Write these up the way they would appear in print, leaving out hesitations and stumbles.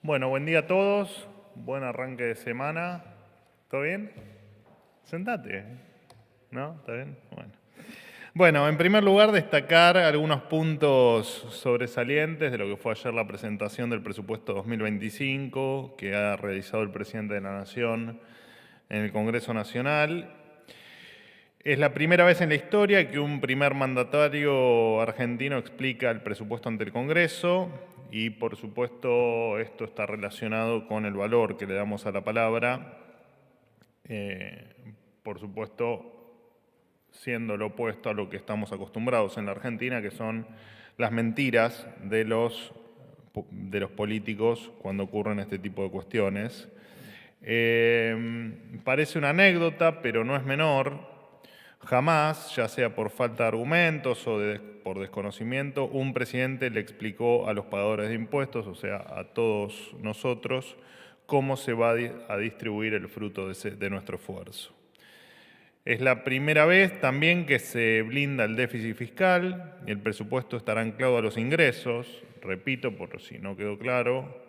Bueno, buen día a todos. Buen arranque de semana. ¿Todo bien? Sentate. ¿No? ¿Está bien? Bueno, en primer lugar, destacar algunos puntos sobresalientes de lo que fue ayer la presentación del presupuesto 2025 que ha realizado el presidente de la Nación en el Congreso Nacional. Es la primera vez en la historia que un primer mandatario argentino explica el presupuesto ante el Congreso y, por supuesto, esto está relacionado con el valor que le damos a la palabra, por supuesto, siendo lo opuesto a lo que estamos acostumbrados en la Argentina, que son las mentiras de los políticos cuando ocurren este tipo de cuestiones. Parece una anécdota, pero no es menor. Jamás, ya sea por falta de argumentos o por desconocimiento, un presidente le explicó a los pagadores de impuestos, o sea, a todos nosotros, cómo se va a distribuir el fruto de nuestro esfuerzo. Es la primera vez también que se blinda el déficit fiscal, y el presupuesto estará anclado a los ingresos. Repito, por si no quedó claro,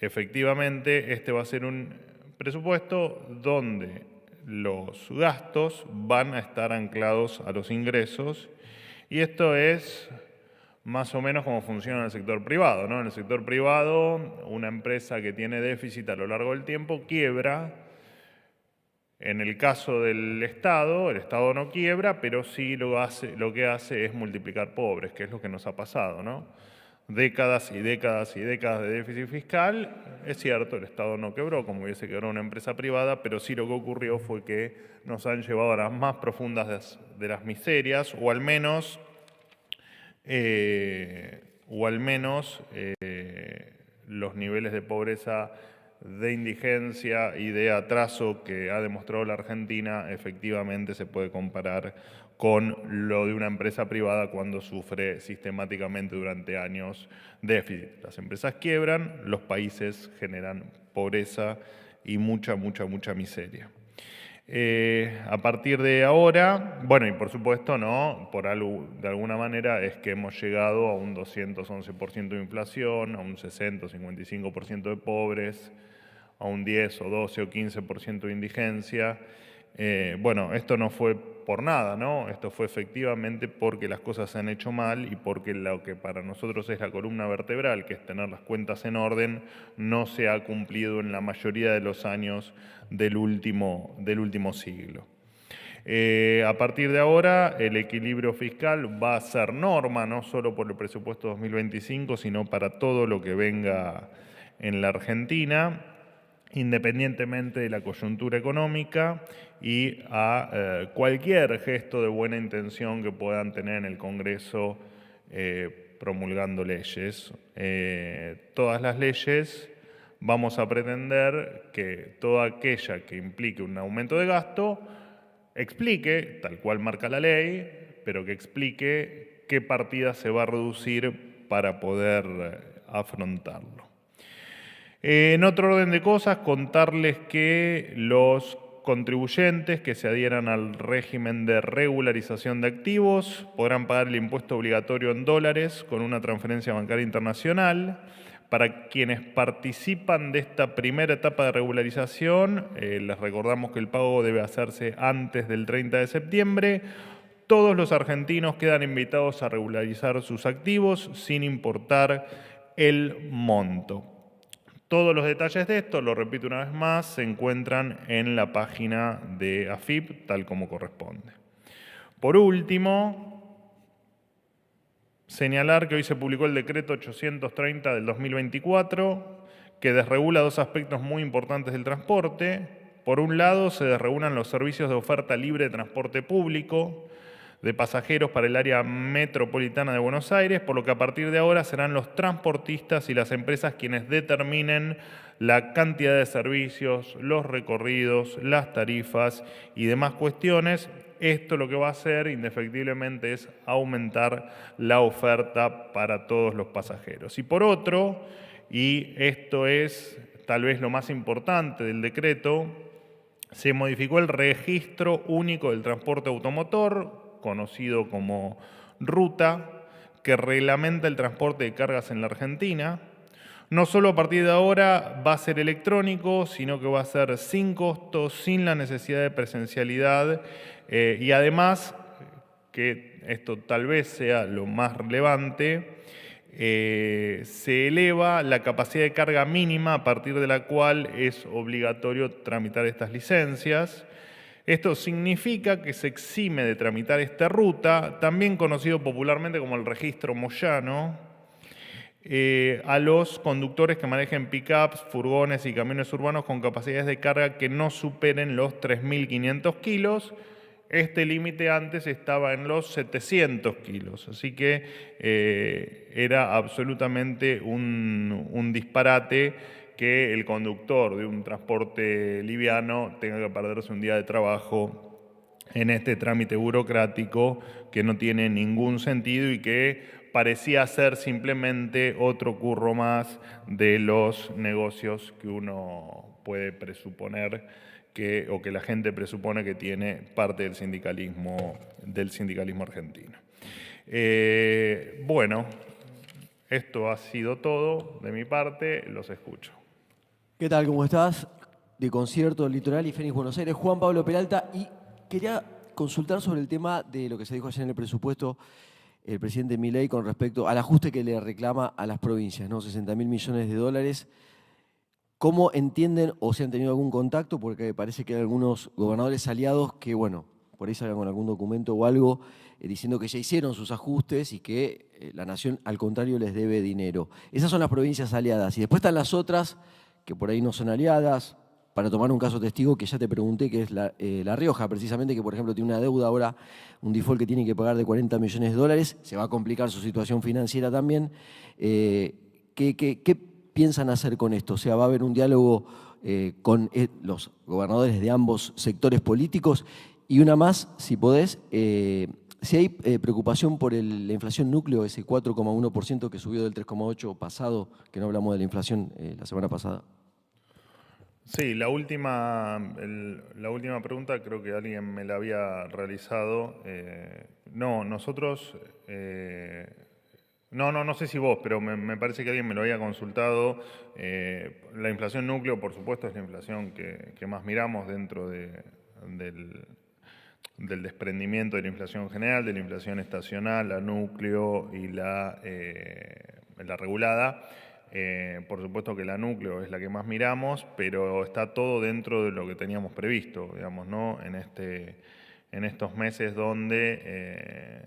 efectivamente este va a ser un presupuesto donde los gastos van a estar anclados a los ingresos, y esto es más o menos como funciona en el sector privado, ¿no? En el sector privado, una empresa que tiene déficit a lo largo del tiempo quiebra. En el caso del Estado, el Estado no quiebra, pero sí lo que hace es multiplicar pobres, que es lo que nos ha pasado, ¿no? Décadas y décadas y décadas de déficit fiscal. Es cierto, el Estado no quebró como hubiese quebrado una empresa privada, pero sí lo que ocurrió fue que nos han llevado a las más profundas de las miserias, o al menos los niveles de pobreza, de indigencia y de atraso que ha demostrado la Argentina efectivamente se puede comparar con lo de una empresa privada cuando sufre sistemáticamente durante años déficit. Las empresas quiebran, los países generan pobreza y mucha miseria. A partir de ahora, bueno, y por supuesto, ¿no? De alguna manera es que hemos llegado a un 211% de inflación, a un 60 o 55% de pobres, a un 10 o 12 o 15% de indigencia. Bueno, esto no fue por nada, ¿no? Esto fue efectivamente porque las cosas se han hecho mal y porque lo que para nosotros es la columna vertebral, que es tener las cuentas en orden, no se ha cumplido en la mayoría de los años del último siglo. A partir de ahora, el equilibrio fiscal va a ser norma, no solo por el presupuesto 2025, sino para todo lo que venga en la Argentina, independientemente de la coyuntura económica y a cualquier gesto de buena intención que puedan tener en el Congreso promulgando leyes. Todas las leyes vamos a pretender que toda aquella que implique un aumento de gasto explique, tal cual marca la ley, pero que explique qué partida se va a reducir para poder afrontarlo. En otro orden de cosas, contarles que los contribuyentes que se adhieran al régimen de regularización de activos podrán pagar el impuesto obligatorio en dólares con una transferencia bancaria internacional. Para quienes participan de esta primera etapa de regularización, les recordamos que el pago debe hacerse antes del 30 de septiembre. Todos los argentinos quedan invitados a regularizar sus activos sin importar el monto. Todos los detalles de esto, lo repito una vez más, se encuentran en la página de AFIP, tal como corresponde. Por último, señalar que hoy se publicó el decreto 830 del 2024, que desregula dos aspectos muy importantes del transporte. Por un lado, se desregulan los servicios de oferta libre de transporte público de pasajeros para el área metropolitana de Buenos Aires, por lo que a partir de ahora serán los transportistas y las empresas quienes determinen la cantidad de servicios, los recorridos, las tarifas y demás cuestiones. Esto lo que va a hacer indefectiblemente es aumentar la oferta para todos los pasajeros. Y por otro, y esto es tal vez lo más importante del decreto, se modificó el registro único del transporte automotor, conocido como RUTA, que reglamenta el transporte de cargas en la Argentina. No solo a partir de ahora va a ser electrónico, sino que va a ser sin costo, sin la necesidad de presencialidad y además, que esto tal vez sea lo más relevante, se eleva la capacidad de carga mínima a partir de la cual es obligatorio tramitar estas licencias. Esto significa que se exime de tramitar esta ruta, también conocido popularmente como el registro Moyano, a los conductores que manejen pickups, furgones y camiones urbanos con capacidades de carga que no superen los 3.500 kilos. Este límite antes estaba en los 700 kilos, así que era absolutamente un disparate que el conductor de un transporte liviano tenga que perderse un día de trabajo en este trámite burocrático que no tiene ningún sentido y que parecía ser simplemente otro curro más de los negocios que uno puede presuponer o que la gente presupone que tiene parte del sindicalismo argentino. Bueno, esto ha sido todo de mi parte, los escucho. ¿Qué tal? ¿Cómo estás? De Concierto Litoral y Fénix Buenos Aires, Juan Pablo Peralta. Y quería consultar sobre el tema de lo que se dijo ayer en el presupuesto el presidente Milei con respecto al ajuste que le reclama a las provincias, ¿no? 60.000 millones de dólares. ¿Cómo entienden o si han tenido algún contacto? Porque parece que hay algunos gobernadores aliados que, bueno, por ahí salgan con algún documento o algo diciendo que ya hicieron sus ajustes y que la nación, al contrario, les debe dinero. Esas son las provincias aliadas. Y después están las otras que por ahí no son aliadas. Para tomar un caso testigo que ya te pregunté, que es La Rioja, precisamente, que por ejemplo tiene una deuda ahora, un default que tiene que pagar de 40 millones de dólares, se va a complicar su situación financiera también. ¿Qué piensan hacer con esto? O sea, ¿va a haber un diálogo con los gobernadores de ambos sectores políticos? Y una más, si podés, si hay preocupación por la inflación núcleo, ese 4,1% que subió del 3,8% pasado, que no hablamos de la inflación la semana pasada. Sí, la última pregunta creo que alguien me la había realizado. No, nosotros, no sé si vos, pero me parece que alguien me lo había consultado. La inflación núcleo, por supuesto, es la inflación que más miramos dentro del desprendimiento de la inflación general, de la inflación estacional, la núcleo y la regulada. Por supuesto que la núcleo es la que más miramos, pero está todo dentro de lo que teníamos previsto, digamos, ¿no? En estos meses donde,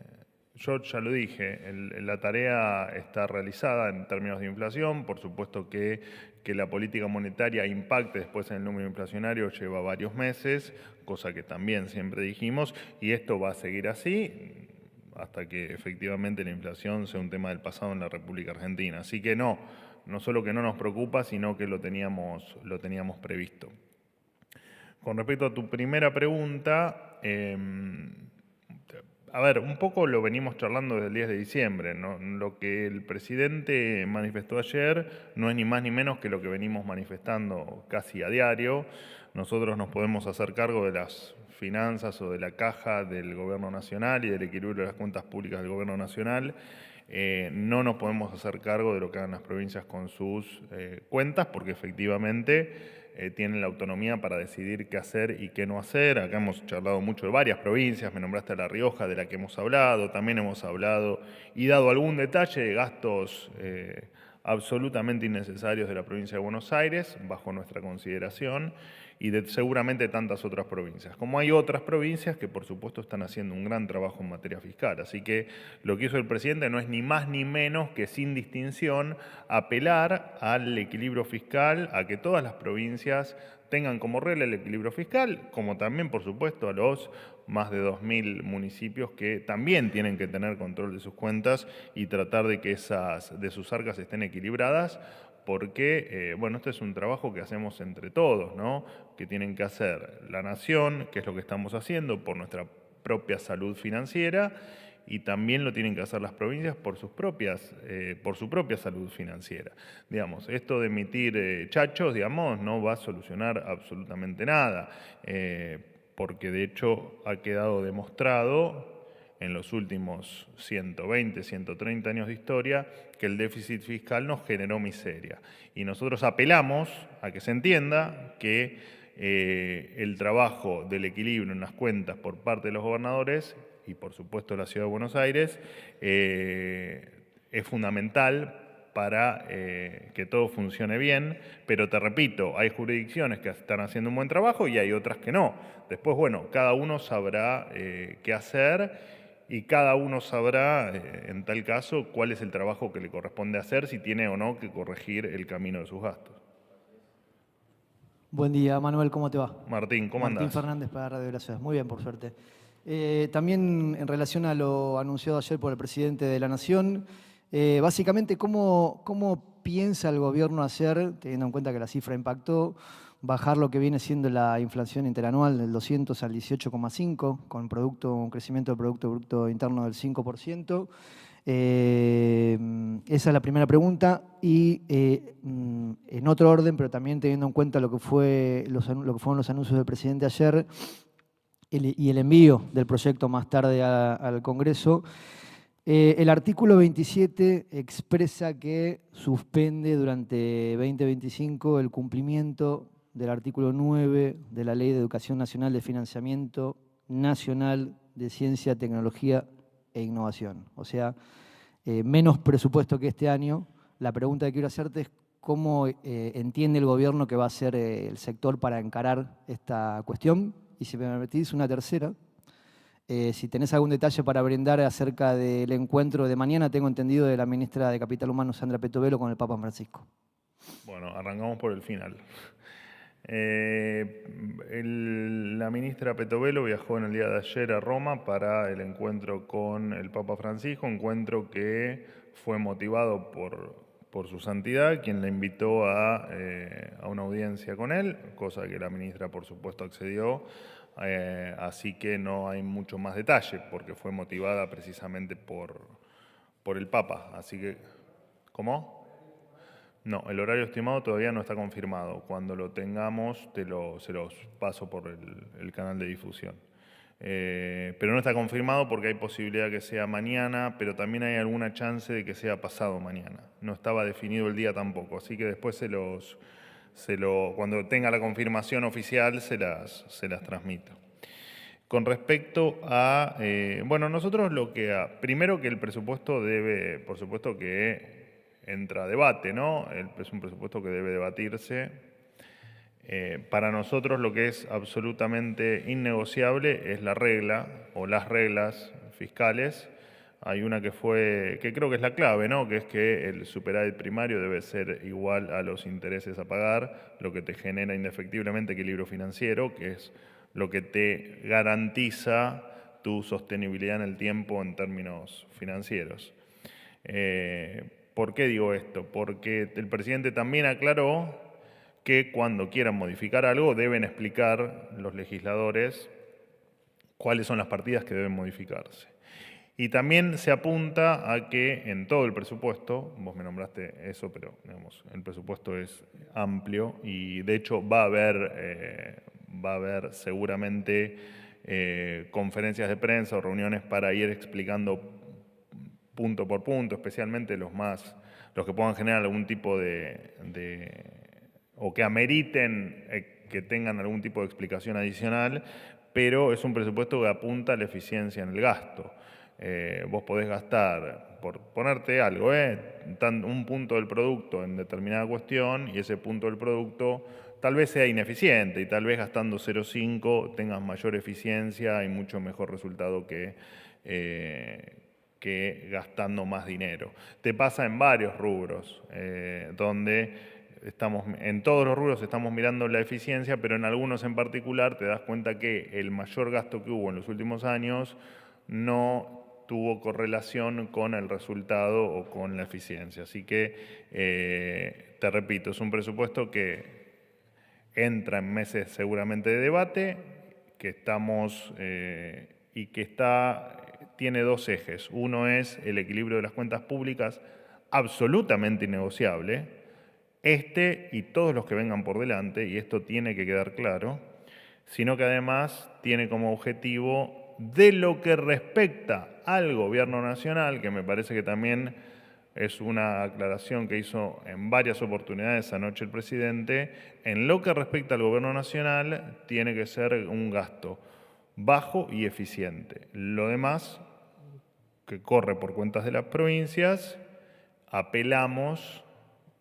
yo ya lo dije, la tarea está realizada en términos de inflación. Por supuesto que la política monetaria impacte después en el número inflacionario lleva varios meses, cosa que también siempre dijimos, y esto va a seguir así hasta que efectivamente la inflación sea un tema del pasado en la República Argentina. Así que no solo que no nos preocupa, sino que lo teníamos previsto. Con respecto a tu primera pregunta, a ver, un poco lo venimos charlando desde el 10 de diciembre, ¿no? Lo que el presidente manifestó ayer no es ni más ni menos que lo que venimos manifestando casi a diario. Nosotros nos podemos hacer cargo de las finanzas o de la caja del Gobierno Nacional y del equilibrio de las cuentas públicas del Gobierno Nacional. No nos podemos hacer cargo de lo que hagan las provincias con sus cuentas, porque efectivamente tienen la autonomía para decidir qué hacer y qué no hacer. Acá hemos charlado mucho de varias provincias, me nombraste a La Rioja, de la que hemos hablado, también hemos hablado y dado algún detalle de gastos absolutamente innecesarios de la provincia de Buenos Aires, bajo nuestra consideración, y de seguramente tantas otras provincias. Como hay otras provincias que por supuesto están haciendo un gran trabajo en materia fiscal. Así que lo que hizo el presidente no es ni más ni menos que sin distinción apelar al equilibrio fiscal, a que todas las provincias tengan como regla el equilibrio fiscal, como también por supuesto a los más de 2.000 municipios que también tienen que tener control de sus cuentas y tratar de que de sus arcas estén equilibradas, porque, bueno, este es un trabajo que hacemos entre todos, ¿no? Que tienen que hacer la nación, que es lo que estamos haciendo por nuestra propia salud financiera, y también lo tienen que hacer las provincias por su propia salud financiera. Digamos, esto de emitir chachos, digamos, no va a solucionar absolutamente nada, porque de hecho ha quedado demostrado en los últimos 120, 130 años de historia, que el déficit fiscal nos generó miseria. Y nosotros apelamos a que se entienda que el trabajo del equilibrio en las cuentas por parte de los gobernadores y por supuesto la Ciudad de Buenos Aires es fundamental para que todo funcione bien, pero te repito, hay jurisdicciones que están haciendo un buen trabajo y hay otras que no. Después, bueno, cada uno sabrá qué hacer y cada uno sabrá, en tal caso, cuál es el trabajo que le corresponde hacer, si tiene o no que corregir el camino de sus gastos. Buen día, Manuel, ¿cómo te va? Martín, ¿cómo andás? Martín Fernández para Radio de la Ciudad. Muy bien, por suerte. También en relación a lo anunciado ayer por el presidente de la Nación, básicamente, ¿cómo piensa el gobierno hacer, teniendo en cuenta que la cifra impactó, bajar lo que viene siendo la inflación interanual del 200 al 18,5, con un crecimiento del Producto Bruto Interno del 5%? Esa es la primera pregunta. Y en otro orden, pero también teniendo en cuenta lo que fueron los anuncios del presidente ayer y el envío del proyecto más tarde al Congreso, el artículo 27 expresa que suspende durante 2025 el cumplimiento del artículo 9 de la Ley de Educación Nacional de Financiamiento Nacional de Ciencia, Tecnología e Innovación. O sea, menos presupuesto que este año. La pregunta que quiero hacerte es cómo entiende el gobierno que va a ser el sector para encarar esta cuestión. Y si me permitís una tercera, si tenés algún detalle para brindar acerca del encuentro de mañana, tengo entendido, de la ministra de Capital Humano, Sandra Petovelo, con el Papa Francisco. Bueno, arrancamos por el final. La ministra Petovelo viajó en el día de ayer a Roma para el encuentro con el Papa Francisco, encuentro que fue motivado por su santidad, quien la invitó a una audiencia con él, cosa que la ministra por supuesto accedió, así que no hay mucho más detalle, porque fue motivada precisamente por el Papa. Así que, ¿cómo? No, el horario estimado todavía no está confirmado. Cuando lo tengamos, se los paso por el canal de difusión. Pero no está confirmado porque hay posibilidad que sea mañana, pero también hay alguna chance de que sea pasado mañana. No estaba definido el día tampoco, así que después cuando tenga la confirmación oficial se las transmito. Con respecto a, bueno, nosotros primero que el presupuesto debe, por supuesto que entra a debate, ¿no? Es un presupuesto que debe debatirse. Para nosotros lo que es absolutamente innegociable es la regla o las reglas fiscales. Hay una que creo que es la clave, ¿no? Que es que el superávit primario debe ser igual a los intereses a pagar, lo que te genera indefectiblemente equilibrio financiero, que es lo que te garantiza tu sostenibilidad en el tiempo en términos financieros. ¿Por qué digo esto? Porque el presidente también aclaró que cuando quieran modificar algo deben explicar los legisladores cuáles son las partidas que deben modificarse. Y también se apunta a que en todo el presupuesto, vos me nombraste eso, pero digamos, el presupuesto es amplio y de hecho va a haber seguramente conferencias de prensa o reuniones para ir explicando punto por punto, especialmente los que puedan generar algún tipo o que ameriten que tengan algún tipo de explicación adicional, pero es un presupuesto que apunta a la eficiencia en el gasto. Vos podés gastar, por ponerte algo, un punto del producto en determinada cuestión y ese punto del producto tal vez sea ineficiente y tal vez gastando 0,5 tengas mayor eficiencia y mucho mejor resultado que gastando más dinero. Te pasa en varios rubros, donde en todos los rubros estamos mirando la eficiencia, pero en algunos en particular te das cuenta que el mayor gasto que hubo en los últimos años no tuvo correlación con el resultado o con la eficiencia. Así que, te repito, es un presupuesto que entra en meses seguramente de debate, y que tiene dos ejes. Uno es el equilibrio de las cuentas públicas, absolutamente innegociable, y todos los que vengan por delante, y esto tiene que quedar claro, sino que además tiene como objetivo de lo que respecta al gobierno nacional, que me parece que también es una aclaración que hizo en varias oportunidades anoche el presidente, en lo que respecta al gobierno nacional tiene que ser un gasto bajo y eficiente. Lo demás, que corre por cuentas de las provincias, apelamos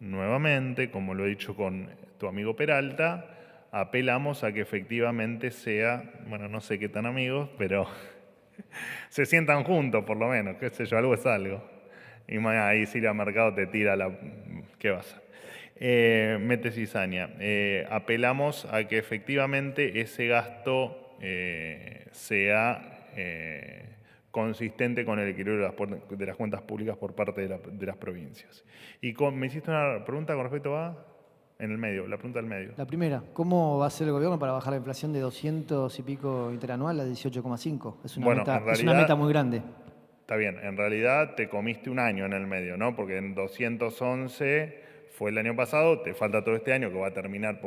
nuevamente, como lo he dicho con tu amigo Peralta, apelamos a que efectivamente sea, bueno, no sé qué tan amigos, pero se sientan juntos por lo menos, qué sé yo, algo es algo. Y ahí Silvia Mercado te tira la... ¿Qué vas? Mete cizaña. Apelamos a que efectivamente ese gasto sea consistente con el equilibrio de las cuentas públicas por parte de las provincias. Y me hiciste una pregunta con respecto a... En el medio, la pregunta del medio. La primera, ¿cómo va a ser el gobierno para bajar la inflación de 200 y pico interanual a 18,5? Es una meta muy grande. Está bien, en realidad te comiste un año en el medio, ¿no? Porque en 211 fue el año pasado, te falta todo este año que va a terminar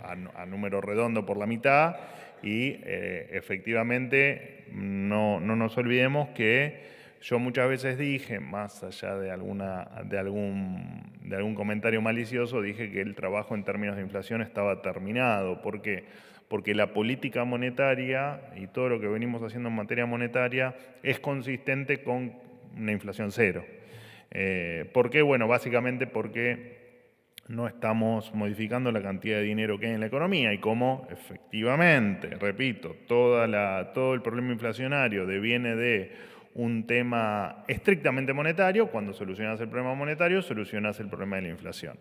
a número redondo por la mitad y efectivamente no nos olvidemos que yo muchas veces dije, más allá de algún comentario malicioso, dije que el trabajo en términos de inflación estaba terminado. ¿Por qué? Porque la política monetaria y todo lo que venimos haciendo en materia monetaria es consistente con una inflación cero. ¿Por qué? Bueno, básicamente porque no estamos modificando la cantidad de dinero que hay en la economía y como efectivamente, repito, todo el problema inflacionario deviene de un tema estrictamente monetario, cuando solucionas el problema monetario, solucionas el problema de la inflación.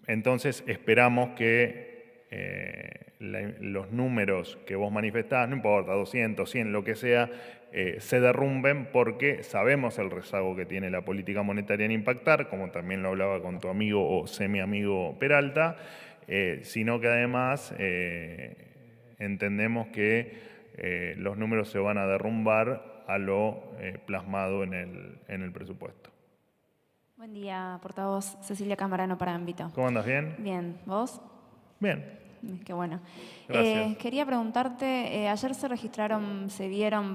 Entonces esperamos que los números que vos manifestás, no importa, 200, 100, lo que sea, se derrumben porque sabemos el rezago que tiene la política monetaria en impactar, como también lo hablaba con tu amigo o semi-amigo Peralta, sino que además entendemos que los números se van a derrumbar a lo plasmado en el presupuesto. Buen día, portavoz. Cecilia Camarano para Ámbito. ¿Cómo andas? ¿Bien? Bien. ¿Vos? Bien. Qué bueno. Gracias. Quería preguntarte, ayer se vieron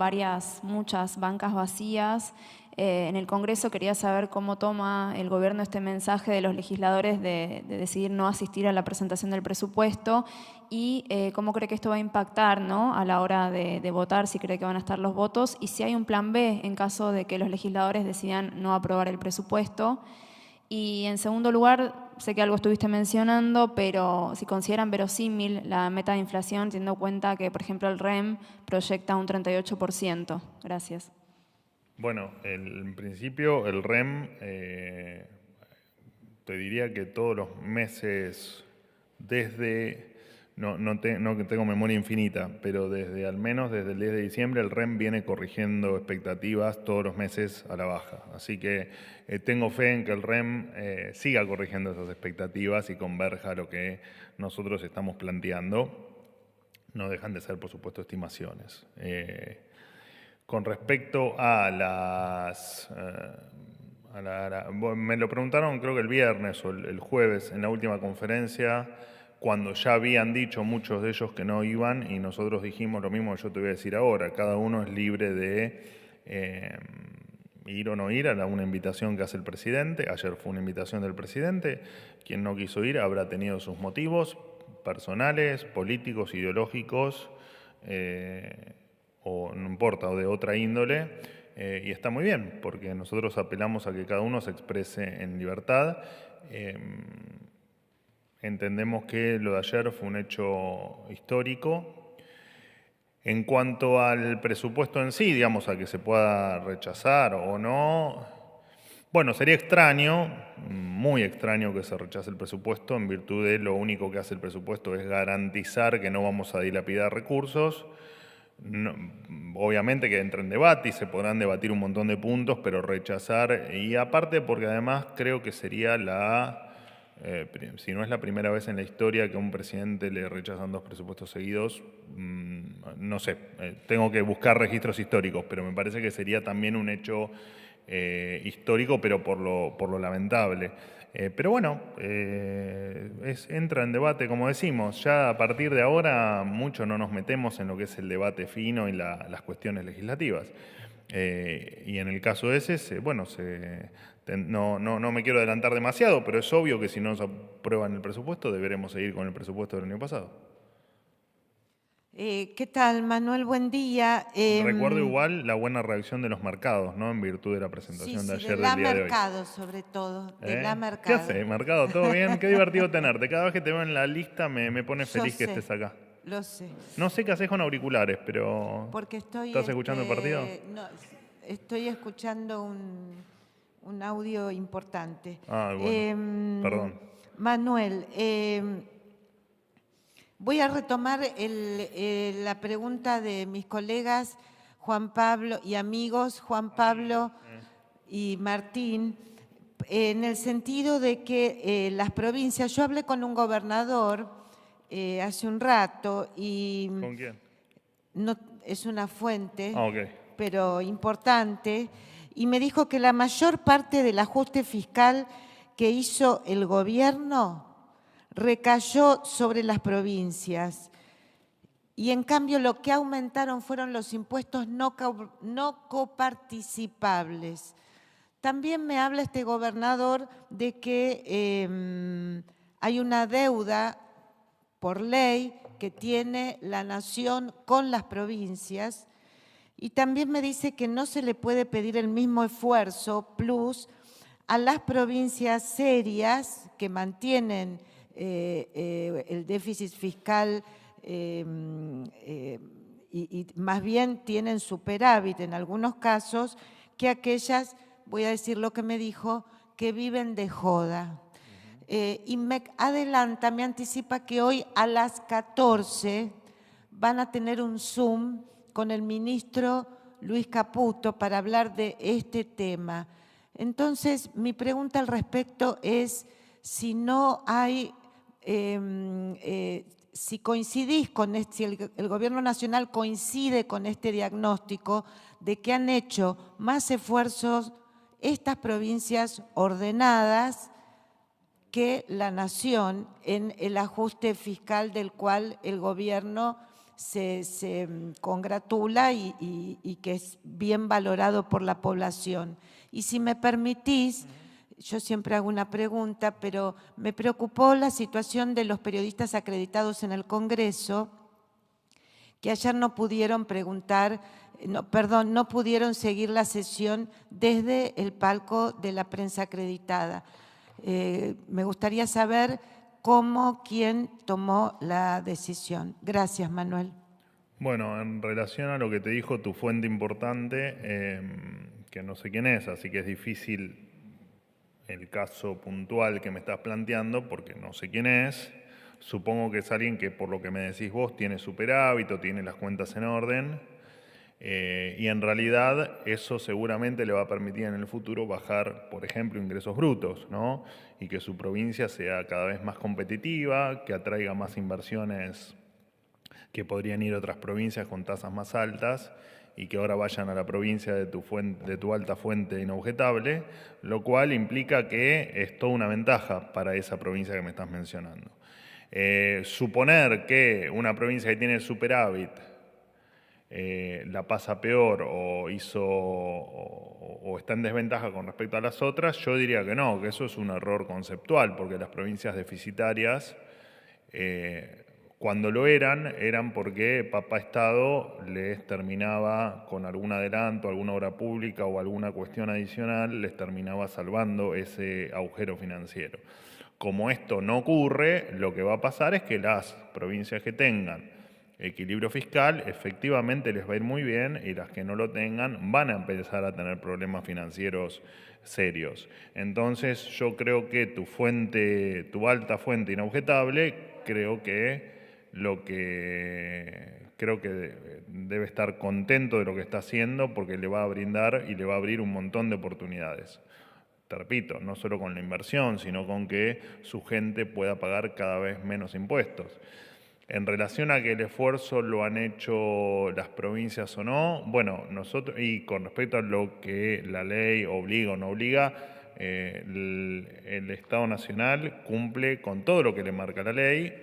muchas bancas vacías. En el Congreso quería saber cómo toma el gobierno este mensaje de los legisladores de decidir no asistir a la presentación del presupuesto y cómo cree que esto va a impactar, ¿no?, a la hora de votar, si cree que van a estar los votos y si hay un plan B en caso de que los legisladores decidan no aprobar el presupuesto. Y en segundo lugar, sé que algo estuviste mencionando, pero si consideran verosímil la meta de inflación, teniendo en cuenta que, por ejemplo, el REM proyecta un 38%. Gracias. Bueno, en principio el REM, te diría que todos los meses no que tengo memoria infinita, pero al menos desde el 10 de diciembre el REM viene corrigiendo expectativas todos los meses a la baja. Así que tengo fe en que el REM siga corrigiendo esas expectativas y converja a lo que nosotros estamos planteando. No dejan de ser, por supuesto, estimaciones. Con respecto a me lo preguntaron creo que el viernes o el jueves en la última conferencia, cuando ya habían dicho muchos de ellos que no iban y nosotros dijimos lo mismo que yo te voy a decir ahora. Cada uno es libre de ir o no ir a una invitación que hace el presidente. Ayer fue una invitación del presidente. Quien no quiso ir habrá tenido sus motivos personales, políticos, ideológicos, o no importa, o de otra índole. Y está muy bien, porque nosotros apelamos a que cada uno se exprese en libertad. Entendemos que lo de ayer fue un hecho histórico. En cuanto al presupuesto en sí, digamos, a que se pueda rechazar o no, bueno, sería extraño, muy extraño que se rechace el presupuesto en virtud de lo único que hace el presupuesto es garantizar que no vamos a dilapidar recursos. No, obviamente que entra en debate y se podrán debatir un montón de puntos, pero rechazar, y aparte porque además creo que sería si no es la primera vez en la historia que a un presidente le rechazan 2 presupuestos seguidos, no sé, tengo que buscar registros históricos, pero me parece que sería también un hecho histórico, pero por lo lamentable. Pero bueno, entra en debate, como decimos, ya a partir de ahora mucho no nos metemos en lo que es el debate fino y las cuestiones legislativas. Y en el caso ese, bueno, no me quiero adelantar demasiado, pero es obvio que si no se aprueba el presupuesto, deberemos seguir con el presupuesto del año pasado. ¿Qué tal, Manuel? Buen día. Recuerdo igual la buena reacción de los mercados, ¿no? En virtud de la presentación de ayer del día de hoy. Mercado, sobre todo. De la ¿Qué Mercado. haces, Mercado? ¿Todo bien? Qué divertido tenerte. Cada vez que te veo en la lista me pone feliz que estés acá. Lo sé. No sé qué haces con auriculares, pero... Porque ¿Estás escuchando el partido? No, estoy escuchando un audio importante. Bueno, perdón. Manuel, voy a retomar la pregunta de mis colegas Juan Pablo y amigos Juan Pablo y Martín, en el sentido de que las provincias, yo hablé con un gobernador hace un rato y… ¿Con quién? No, es una fuente, Ok. pero importante, y me dijo que la mayor parte del ajuste fiscal que hizo el gobierno recayó sobre las provincias. Y en cambio lo que aumentaron fueron los impuestos no coparticipables. También me habla este gobernador de que hay una deuda por ley que tiene la nación con las provincias, y también me dice que no se le puede pedir el mismo esfuerzo plus a las provincias serias que mantienen el déficit fiscal y más bien tienen superávit en algunos casos, que aquellas, voy a decir lo que me dijo, que viven de joda. Y me adelanta, me anticipa que hoy a las 14 van a tener un Zoom con el ministro Luis Caputo para hablar de este tema. Entonces, mi pregunta al respecto es si no hay, si coincidís con si el Gobierno Nacional coincide con este diagnóstico de que han hecho más esfuerzos estas provincias ordenadas que la nación en el ajuste fiscal del cual el gobierno se congratula y que es bien valorado por la población. Y si me permitís, yo siempre hago una pregunta, pero me preocupó la situación de los periodistas acreditados en el Congreso, que ayer no pudieron preguntar, no pudieron seguir la sesión desde el palco de la prensa acreditada. Me gustaría saber quién tomó la decisión. Gracias, Manuel. Bueno, en relación a lo que te dijo tu fuente importante, que no sé quién es, así que es difícil el caso puntual que me estás planteando porque no sé quién es. Supongo que es alguien que, por lo que me decís vos, tiene superávit o tiene las cuentas en orden. Y en realidad eso seguramente le va a permitir en el futuro bajar, por ejemplo, ingresos brutos, ¿no? Y que su provincia sea cada vez más competitiva, que atraiga más inversiones que podrían ir a otras provincias con tasas más altas y que ahora vayan a la provincia de tu alta fuente inobjetable, lo cual implica que es toda una ventaja para esa provincia que me estás mencionando. Suponer que una provincia que tiene superávit la pasa peor o está en desventaja con respecto a las otras, yo diría que no, que eso es un error conceptual, porque las provincias deficitarias, cuando lo eran porque Papá Estado les terminaba con algún adelanto, alguna obra pública o alguna cuestión adicional, les terminaba salvando ese agujero financiero. Como esto no ocurre, lo que va a pasar es que las provincias que tengan equilibrio fiscal, efectivamente les va a ir muy bien, y las que no lo tengan van a empezar a tener problemas financieros serios. Entonces yo creo que tu alta fuente inobjetable, creo que debe estar contento de lo que está haciendo porque le va a brindar y le va a abrir un montón de oportunidades. Te repito, no solo con la inversión, sino con que su gente pueda pagar cada vez menos impuestos. En relación a que el esfuerzo lo han hecho las provincias o no, bueno, nosotros, y con respecto a lo que la ley obliga o no obliga, el Estado Nacional cumple con todo lo que le marca la ley.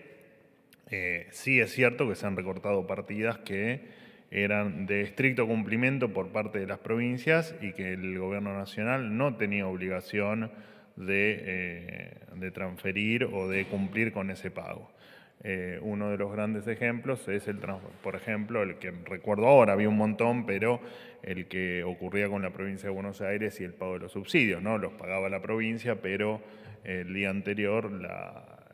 Sí es cierto que se han recortado partidas que eran de estricto cumplimiento por parte de las provincias y que el Gobierno Nacional no tenía obligación de transferir o de cumplir con ese pago. Uno de los grandes ejemplos es por ejemplo, el que recuerdo ahora, había un montón, pero el que ocurría con la provincia de Buenos Aires y el pago de los subsidios, ¿no? Los pagaba la provincia, pero el día anterior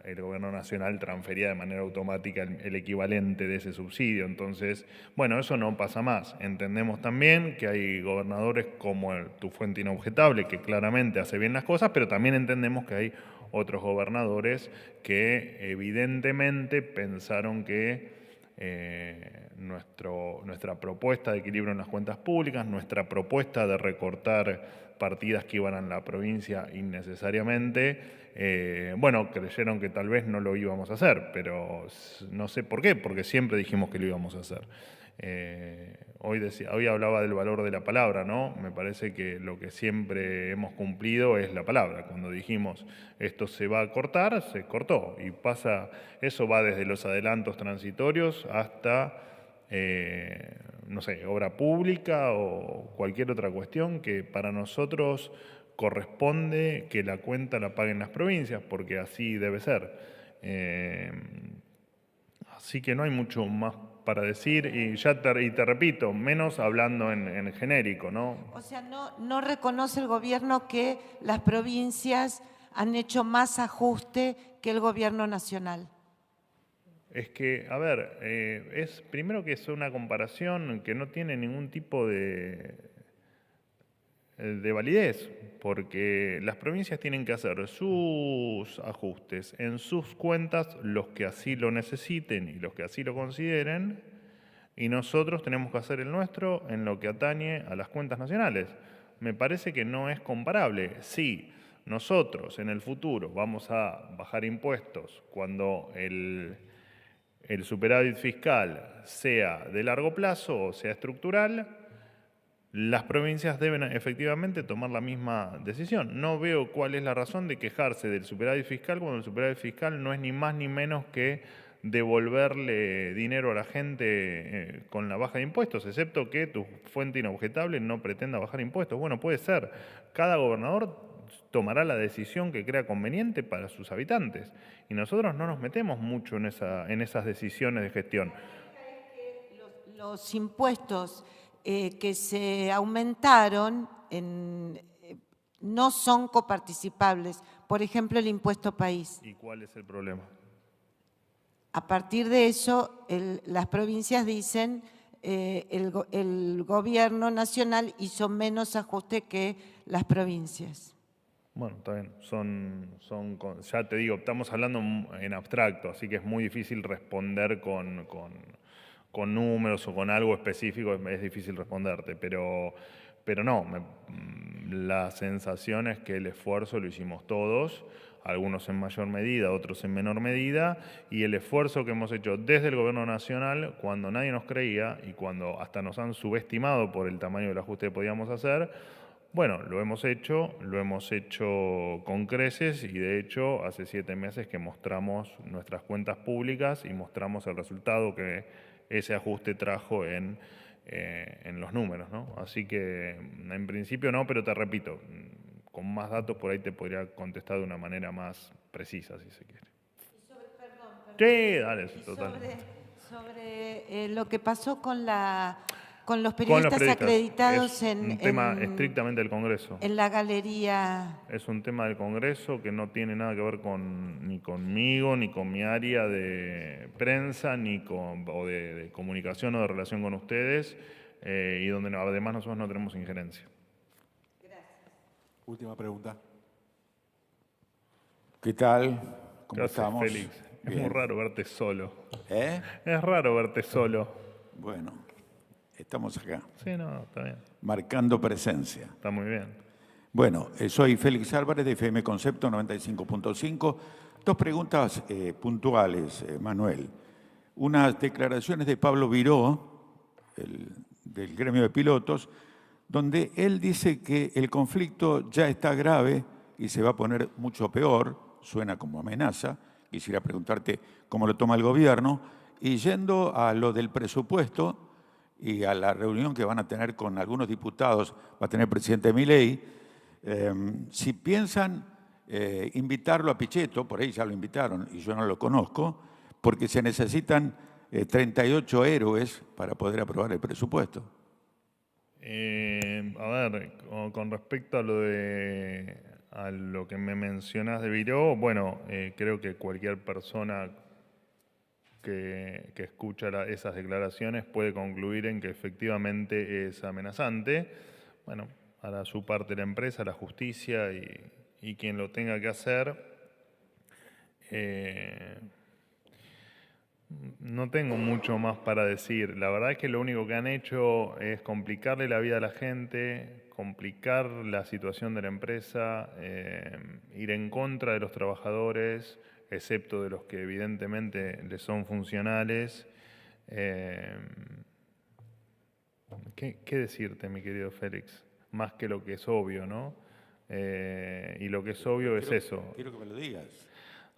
el Gobierno Nacional transfería de manera automática el equivalente de ese subsidio. Entonces, bueno, eso no pasa más. Entendemos también que hay gobernadores como tu fuente inobjetable, que claramente hace bien las cosas, pero también entendemos que hay otros gobernadores que evidentemente pensaron que nuestra propuesta de equilibrio en las cuentas públicas, nuestra propuesta de recortar partidas que iban a la provincia innecesariamente, bueno, creyeron que tal vez no lo íbamos a hacer, pero no sé por qué, porque siempre dijimos que lo íbamos a hacer. Hoy hablaba del valor de la palabra, ¿no? Me parece que lo que siempre hemos cumplido es la palabra. Cuando dijimos esto se va a cortar, se cortó. Y eso va desde los adelantos transitorios hasta, no sé, obra pública o cualquier otra cuestión que para nosotros corresponde que la cuenta la paguen las provincias, porque así debe ser. Así que no hay mucho más para decir y te repito, menos hablando en genérico, ¿no? O sea, no reconoce el gobierno que las provincias han hecho más ajuste que el gobierno nacional. Es que, a ver, es primero que es una comparación que no tiene ningún tipo de validez, porque las provincias tienen que hacer sus ajustes en sus cuentas, los que así lo necesiten y los que así lo consideren, y nosotros tenemos que hacer el nuestro en lo que atañe a las cuentas nacionales. Me parece que no es comparable. Si nosotros en el futuro vamos a bajar impuestos cuando el superávit fiscal sea de largo plazo o sea estructural, las provincias deben efectivamente tomar la misma decisión. No veo cuál es la razón de quejarse del superávit fiscal cuando el superávit fiscal no es ni más ni menos que devolverle dinero a la gente con la baja de impuestos, excepto que tu fuente inobjetable no pretenda bajar impuestos. Bueno, puede ser. Cada gobernador tomará la decisión que crea conveniente para sus habitantes. Y nosotros no nos metemos mucho en esas decisiones de gestión. Los impuestos que se aumentaron no son coparticipables. Por ejemplo, el impuesto país. ¿Y cuál es el problema? A partir de eso, las provincias dicen el gobierno nacional hizo menos ajuste que las provincias. Bueno, está bien. Ya te digo, estamos hablando en abstracto, así que es muy difícil responder con números o con algo específico, es difícil responderte, pero no, la sensación es que el esfuerzo lo hicimos todos, algunos en mayor medida, otros en menor medida, y el esfuerzo que hemos hecho desde el Gobierno Nacional, cuando nadie nos creía y cuando hasta nos han subestimado por el tamaño del ajuste que podíamos hacer, bueno, lo hemos hecho con creces y de hecho hace 7 meses que mostramos nuestras cuentas públicas y mostramos el resultado que ese ajuste trajo en los números, ¿no? Así que en principio no, pero te repito, con más datos por ahí te podría contestar de una manera más precisa, si se quiere. Sí, dale, total. Sobre lo que pasó con los periodistas acreditados es un tema estrictamente del Congreso. En la galería. Es un tema del Congreso que no tiene nada que ver ni conmigo, ni con mi área de prensa, o de comunicación o de relación con ustedes, y donde además nosotros no tenemos injerencia. Gracias. Última pregunta. ¿Qué tal? ¿Cómo estamos? Félix? Es muy raro verte solo. ¿Eh? Es raro verte solo. Bueno, estamos acá. Sí, no, está bien. Marcando presencia. Está muy bien. Bueno, soy Félix Álvarez de FM Concepto 95.5. 2 preguntas puntuales, Manuel. Unas declaraciones de Pablo Viró, del gremio de pilotos, donde él dice que el conflicto ya está grave y se va a poner mucho peor, suena como amenaza. Quisiera preguntarte cómo lo toma el gobierno. Y yendo a lo del presupuesto y a la reunión que van a tener con algunos diputados, va a tener el presidente Milei, si piensan invitarlo a Pichetto, por ahí ya lo invitaron y yo no lo conozco, porque se necesitan 38 héroes para poder aprobar el presupuesto. A ver, con respecto a lo que me mencionás de Viró, bueno, creo que cualquier persona que escucha esas declaraciones puede concluir en que efectivamente es amenazante. Bueno, hará su parte la empresa, la justicia y quien lo tenga que hacer. No tengo mucho más para decir. La verdad es que lo único que han hecho es complicarle la vida a la gente, complicar la situación de la empresa, ir en contra de los trabajadores, excepto de los que evidentemente les son funcionales. ¿Qué decirte, mi querido Félix? Más que lo que es obvio, ¿no? Y lo que es obvio es eso. Quiero que me lo digas.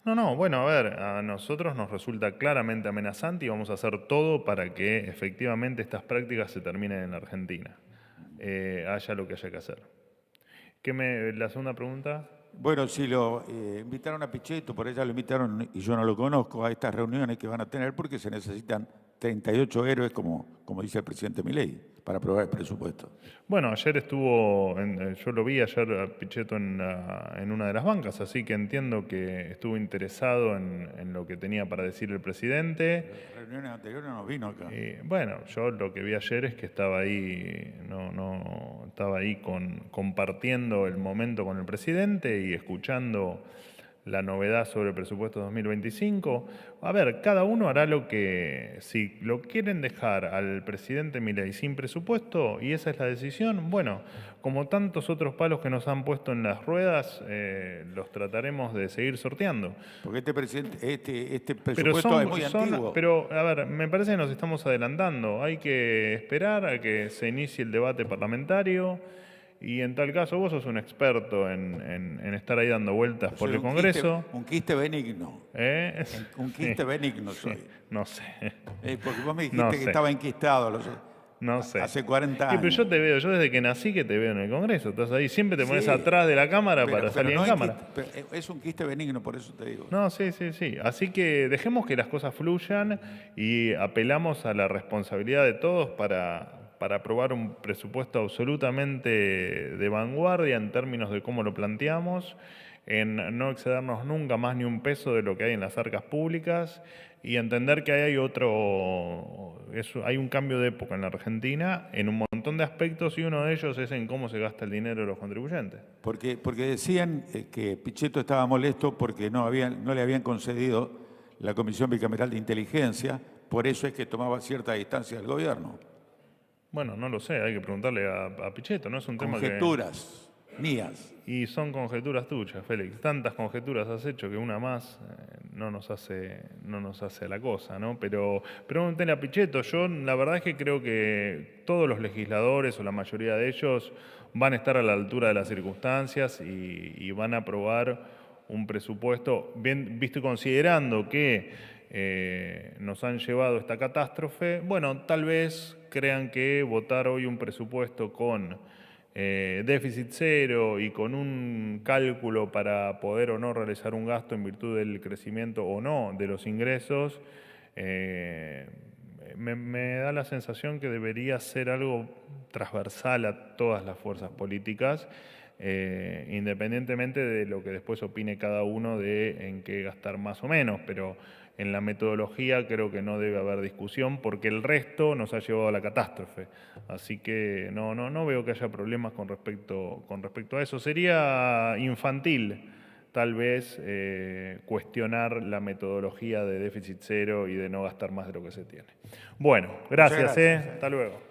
No, bueno, a ver, a nosotros nos resulta claramente amenazante y vamos a hacer todo para que efectivamente estas prácticas se terminen en la Argentina, haya lo que haya que hacer. ¿La segunda pregunta? Bueno, si lo invitaron a Pichetto, por ella lo invitaron y yo no lo conozco, a estas reuniones que van a tener porque se necesitan 38 héroes, como dice el presidente Milei, para aprobar el presupuesto. Bueno, ayer yo lo vi ayer a Pichetto en una de las bancas, así que entiendo que estuvo interesado en lo que tenía para decir el presidente. En reuniones anteriores no vino acá. Bueno, yo lo que vi ayer es que estaba ahí, estaba ahí compartiendo el momento con el presidente y escuchando la novedad sobre el presupuesto 2025. A ver, cada uno hará si lo quieren dejar al presidente Milei sin presupuesto y esa es la decisión, bueno, como tantos otros palos que nos han puesto en las ruedas, los trataremos de seguir sorteando. Porque este presupuesto es muy antiguo. Pero, a ver, me parece que nos estamos adelantando. Hay que esperar a que se inicie el debate parlamentario. Y en tal caso, vos sos un experto en estar ahí dando vueltas por el Congreso. Un quiste benigno. Un quiste benigno soy. No sé. Porque vos me dijiste que estaba enquistado no sé. Hace 40 años. Pero yo te veo, yo desde que nací que te veo en el Congreso. Estás ahí, siempre te pones atrás de la cámara para salir en cámara. Es un quiste benigno, por eso te digo. No, sí. Así que dejemos que las cosas fluyan y apelamos a la responsabilidad de todos para aprobar un presupuesto absolutamente de vanguardia en términos de cómo lo planteamos, en no excedernos nunca más ni un peso de lo que hay en las arcas públicas y entender que hay un cambio de época en la Argentina en un montón de aspectos y uno de ellos es en cómo se gasta el dinero de los contribuyentes. Porque decían que Pichetto estaba molesto porque no le habían concedido la Comisión Bicameral de Inteligencia, por eso es que tomaba cierta distancia del gobierno. Bueno, no lo sé, hay que preguntarle a Pichetto, ¿no? Es un tema conjeturas mías. Y son conjeturas tuyas, Félix. Tantas conjeturas has hecho que una más no nos hace la cosa, ¿no? Pero pregúntenle a Pichetto. Yo la verdad es que creo que todos los legisladores o la mayoría de ellos van a estar a la altura de las circunstancias y van a aprobar un presupuesto, bien visto y considerando que nos han llevado esta catástrofe, bueno, tal vez crean que votar hoy un presupuesto con déficit cero y con un cálculo para poder o no realizar un gasto en virtud del crecimiento o no de los ingresos, me da la sensación que debería ser algo transversal a todas las fuerzas políticas, independientemente de lo que después opine cada uno de en qué gastar más o menos, pero en la metodología creo que no debe haber discusión porque el resto nos ha llevado a la catástrofe. Así que no veo que haya problemas con respecto a eso. Sería infantil, tal vez, cuestionar la metodología de déficit cero y de no gastar más de lo que se tiene. Bueno, gracias. Hasta luego.